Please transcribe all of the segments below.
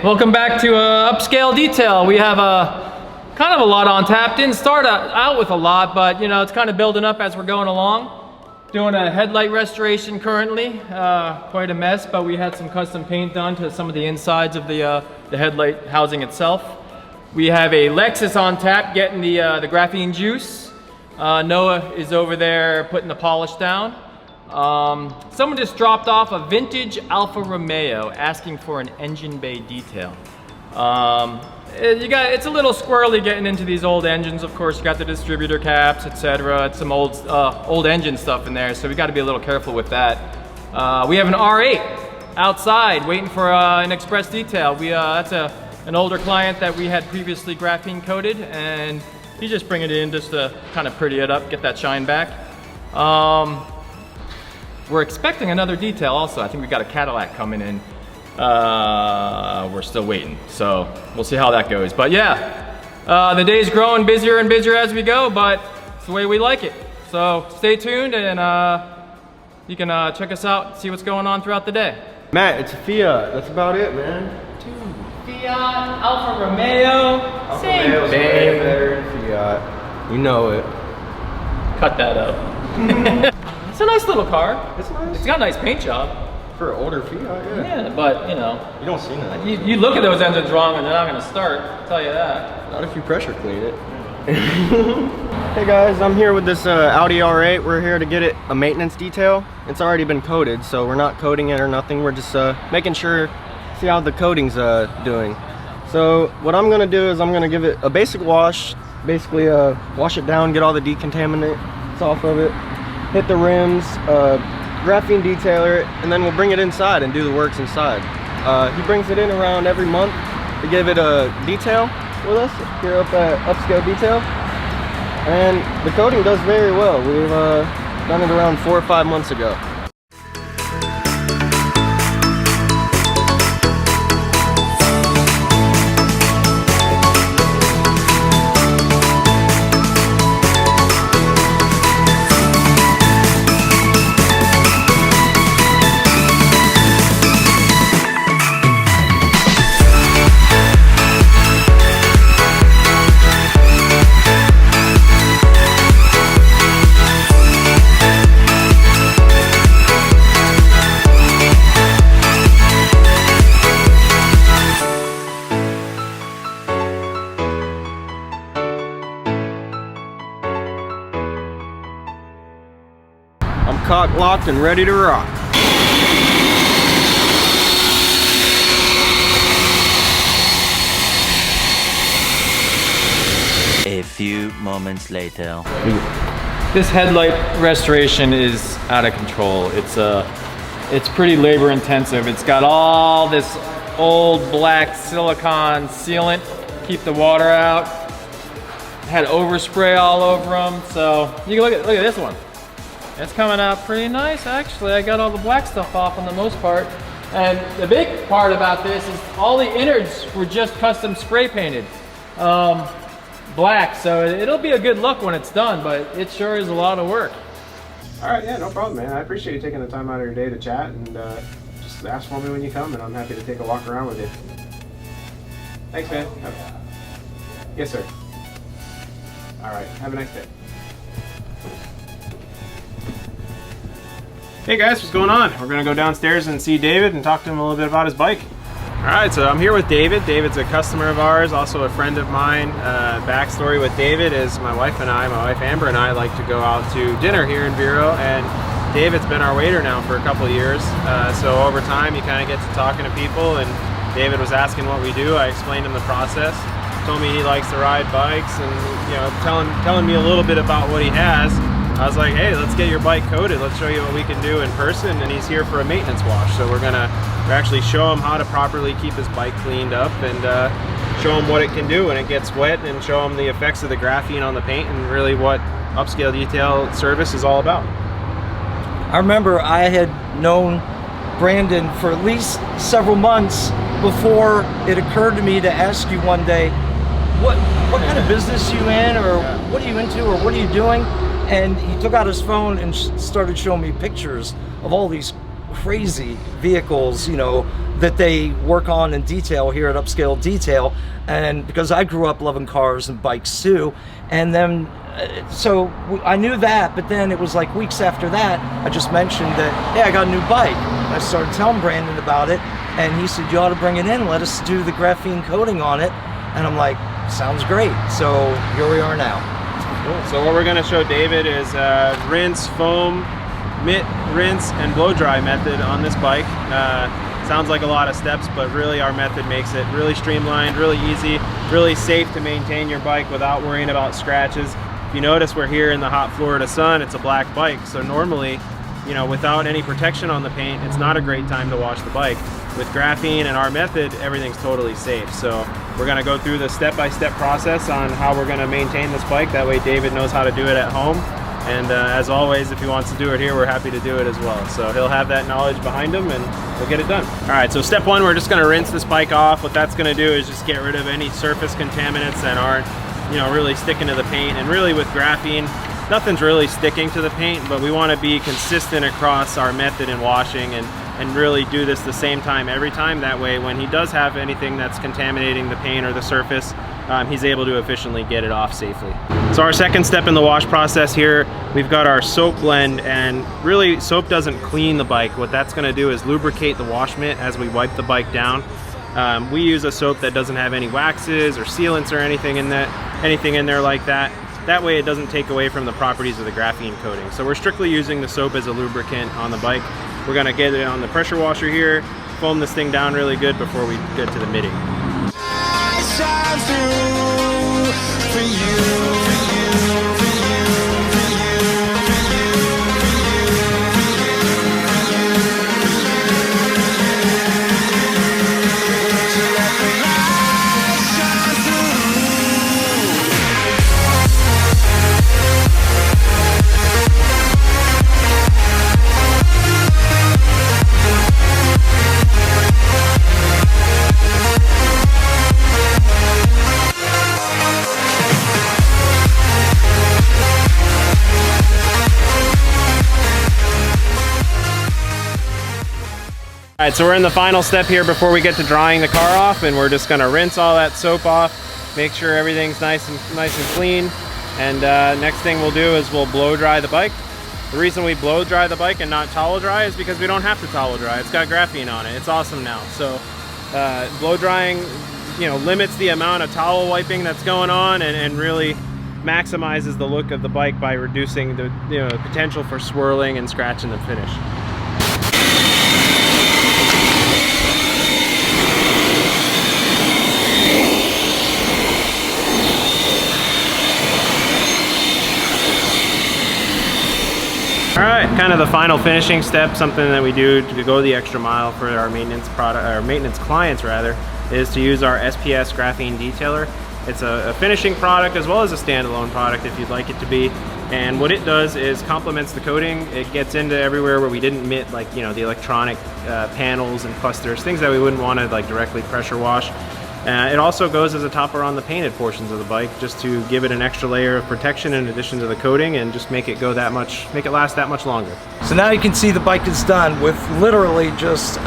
welcome back to Upscale Detail. We have kind of a lot on tap. Didn't start out with a lot, but you know, it's kind of building up as we're going along. Doing a headlight restoration currently. Quite a mess, but we had some custom paint done to some of the insides of the headlight housing itself. We have a Lexus on tap getting the graphene juice. Noah is over there putting the polish down. Someone just dropped off a vintage Alfa Romeo asking for an engine bay detail. It's a little squirrely getting into these old engines. Of course, you got the distributor caps, etc. It's some old engine stuff in there, so we got to be a little careful with that. We have an R8 outside waiting for an express detail. That's an older client that we had previously graphene coated, and he's just bringing it in just to kind of pretty it up, get that shine back. We're expecting another detail also. I think we got a Cadillac coming in. We're still waiting, so we'll see how that goes. But yeah, the day's growing busier and busier as we go, but it's the way we like it. So stay tuned, and you can check us out, see what's going on throughout the day. Matt, it's a Fiat. That's about it, man. Dude, Fiat, Alfa Romeo, same Romeo's way better than Fiat. You know it. Cut that up. It's a nice little car. It's nice. It's got a nice paint job. For an older Fiat, yeah. Yeah, but you know. You don't see that. You look at those engines wrong and they're not gonna start, I'll tell you that. Not if you pressure clean it. Hey guys, I'm here with this Audi R8. We're here to get it a maintenance detail. It's already been coated, so we're not coating it or nothing. We're just making sure, see how the coating's doing. So what I'm gonna do is I'm gonna give it a basic wash, basically wash it down, get all the decontaminants off of it, hit the rims, graphene detailer it, and then we'll bring it inside and do the works inside. He brings it in around every month to give it a detail with us here up at Upscale Detail. And the coating does very well. We've done it around 4 or 5 months ago. I'm cock locked and ready to rock. A few moments later. This headlight restoration is out of control. It's pretty labor intensive. It's got all this old black silicone sealant, keep the water out. Had overspray all over them, so you can look at this one. It's coming out pretty nice, actually. I got all the black stuff off on the most part. And the big part about this is all the innards were just custom spray painted black. So it'll be a good look when it's done, but it sure is a lot of work. All right, yeah, no problem, man. I appreciate you taking the time out of your day to chat, and just ask for me when you come, and I'm happy to take a walk around with you. Thanks, man. Yes, sir. All right, have a nice day. Hey guys, what's going on? We're gonna go downstairs and see David and talk to him a little bit about his bike. All right, so I'm here with David. David's a customer of ours, also a friend of mine. Backstory with David is my wife Amber and I like to go out to dinner here in Vero, and David's been our waiter now for a couple of years. So over time, you kind of get to talking to people, and David was asking what we do. I explained him the process. Told me he likes to ride bikes, and you know, telling me a little bit about what he has. I was like, hey, let's get your bike coated. Let's show you what we can do in person. And he's here for a maintenance wash. So we're actually show him how to properly keep his bike cleaned up, and show him what it can do when it gets wet, and show him the effects of the graphene on the paint, and really what Upscale Detail service is all about. I remember I had known Brandon for at least several months before it occurred to me to ask you one day, what kind of business you in, or what are you into, or what are you doing? And he took out his phone and started showing me pictures of all these crazy vehicles, you know, that they work on in detail here at Upscale Detail. And because I grew up loving cars and bikes too, and then so I knew that, but then it was like weeks after that, I just mentioned that, hey, I got a new bike. I started telling Brandon about it, and he said, you ought to bring it in, let us do the graphene coating on it. And I'm like, sounds great. So here we are now. Cool. So what we're going to show David is rinse, foam, mitt, rinse, and blow dry method on this bike. Sounds like a lot of steps, but really our method makes it really streamlined, really easy, really safe to maintain your bike without worrying about scratches. If you notice, we're here in the hot Florida sun. It's a black bike, so normally, you know, without any protection on the paint, it's not a great time to wash the bike. With graphene and our method, everything's totally safe. So we're gonna go through the step-by-step process on how we're gonna maintain this bike. That way David knows how to do it at home. And as always, if he wants to do it here, we're happy to do it as well. So he'll have that knowledge behind him and we'll get it done. All right, so step one, we're just gonna rinse this bike off. What that's gonna do is just get rid of any surface contaminants that aren't, you know, really sticking to the paint. And really with graphene, nothing's really sticking to the paint, but we wanna be consistent across our method in washing and really do this the same time every time. That way, when he does have anything that's contaminating the paint or the surface, he's able to efficiently get it off safely. So our second step in the wash process here, we've got our soap blend, and really soap doesn't clean the bike. What that's gonna do is lubricate the wash mitt as we wipe the bike down. We use a soap that doesn't have any waxes or sealants or anything in there like that. That way it doesn't take away from the properties of the graphene coating. So we're strictly using the soap as a lubricant on the bike. We're gonna get it on the pressure washer here, foam this thing down really good before we get to the mitting. All right, so we're in the final step here before we get to drying the car off, and we're just gonna rinse all that soap off, make sure everything's nice and clean. And next thing we'll do is we'll blow dry the bike. The reason we blow dry the bike and not towel dry is because we don't have to towel dry. It's got graphene on it. It's awesome now. So blow drying, you know, limits the amount of towel wiping that's going on and really maximizes the look of the bike by reducing the potential for swirling and scratching the finish. All right, kind of the final finishing step, something that we do to go the extra mile for our maintenance clients rather, is to use our SPS graphene detailer. It's a finishing product as well as a standalone product if you'd like it to be. And what it does is complements the coating. It gets into everywhere where we didn't mitt, like, you know, the electronic panels and clusters, things that we wouldn't want to like directly pressure wash. It also goes as a topper on the painted portions of the bike, just to give it an extra layer of protection in addition to the coating, and just make it last that much longer. So now you can see the bike is done with literally just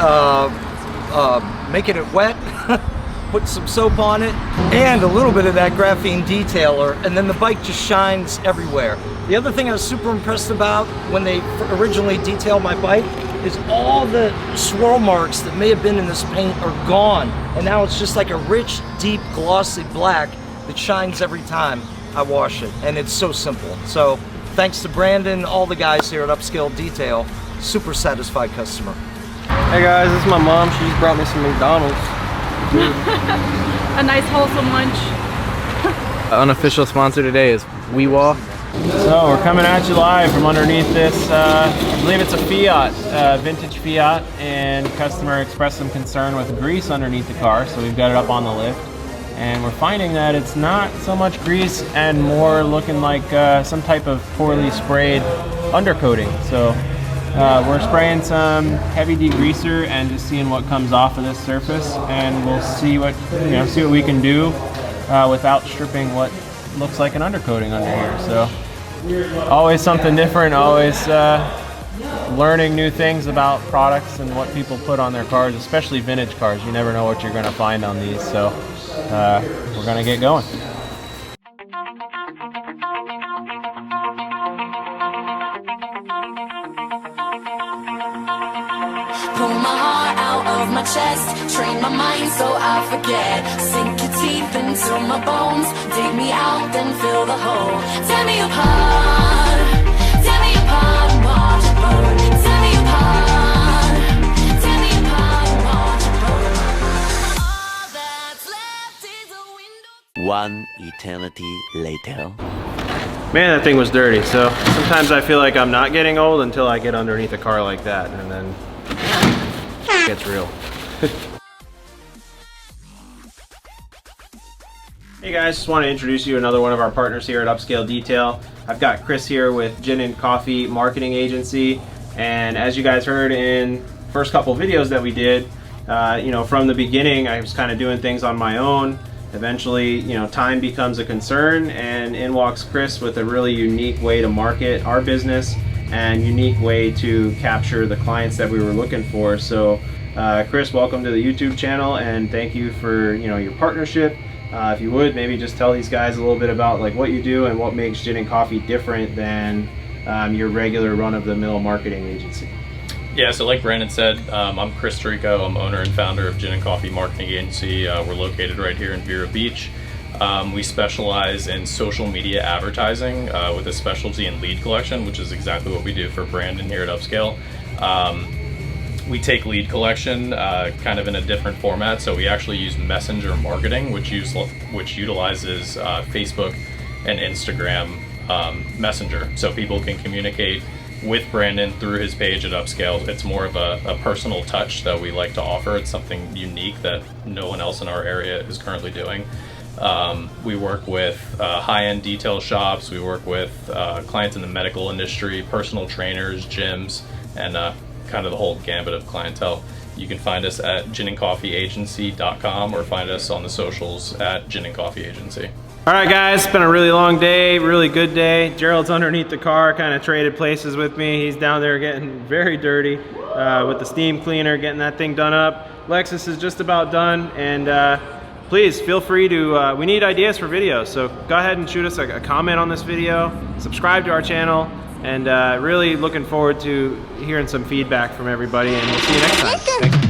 making it wet, put some soap on it, and a little bit of that graphene detailer, and then the bike just shines everywhere. The other thing I was super impressed about when they originally detailed my bike is all the swirl marks that may have been in this paint are gone. And now it's just like a rich, deep, glossy black that shines every time I wash it. And it's so simple. So thanks to Brandon, all the guys here at Upscale Detail, super satisfied customer. Hey guys, this is my mom. She just brought me some McDonald's. A nice wholesome lunch. Unofficial sponsor today is WeWa. So we're coming at you live from underneath this, I believe it's a Fiat, vintage Fiat, and customer expressed some concern with grease underneath the car, so we've got it up on the lift. And we're finding that it's not so much grease and more looking like some type of poorly sprayed undercoating. So we're spraying some heavy degreaser and just seeing what comes off of this surface, and we'll see what we can do without stripping what looks like an undercoating under here. So always something different, always learning new things about products and what people put on their cars, especially vintage cars. You never know what you're going to find on these, so we're going to get going. Pull my heart out of my chest, train my mind so I forget. Sink your teeth into my bones, dig me out, then fill the hole. Tear me apart, and watch it burn. Tear me apart, and watch it burn. All that's left is a window. One eternity later. Man, that thing was dirty. So sometimes I feel like I'm not getting old until I get underneath a car like that, and then it gets real. Hey guys, just want to introduce you to another one of our partners here at Upscale Detail. I've got Chris here with Gin and Coffee Marketing Agency, and as you guys heard in first couple videos that we did, you know, from the beginning I was kind of doing things on my own. Eventually, you know, time becomes a concern, and in walks Chris with a really unique way to market our business and unique way to capture the clients that we were looking for. So Chris, welcome to the YouTube channel, and thank you for, you know, your partnership. If you would, maybe just tell these guys a little bit about like what you do and what makes Gin and Coffee different than your regular run-of-the-mill marketing agency. Yeah, so like Brandon said, I'm Chris Trico. I'm owner and founder of Gin and Coffee Marketing Agency. We're located right here in Vero Beach. We specialize in social media advertising with a specialty in lead collection, which is exactly what we do for Brandon here at Upscale. We take lead collection kind of in a different format, so we actually use messenger marketing, which utilizes Facebook and Instagram Messenger, so people can communicate with Brandon through his page at Upscale. It's more of a personal touch that we like to offer. It's something unique that no one else in our area is currently doing. We work with high-end detail shops. We work with clients in the medical industry, personal trainers, gyms, and kind of the whole gambit of clientele. You can find us at ginandcoffeeagency.com or find us on the socials at Gin and Coffee Agency. All right guys, it's been a really long day, really good day. Gerald's underneath the car, kind of traded places with me. He's down there getting very dirty with the steam cleaner, getting that thing done up. Lexus is just about done, and please feel free to, we need ideas for videos, so go ahead and shoot us a comment on this video, subscribe to our channel, and really looking forward to hearing some feedback from everybody, and we'll see you next time. Thanks.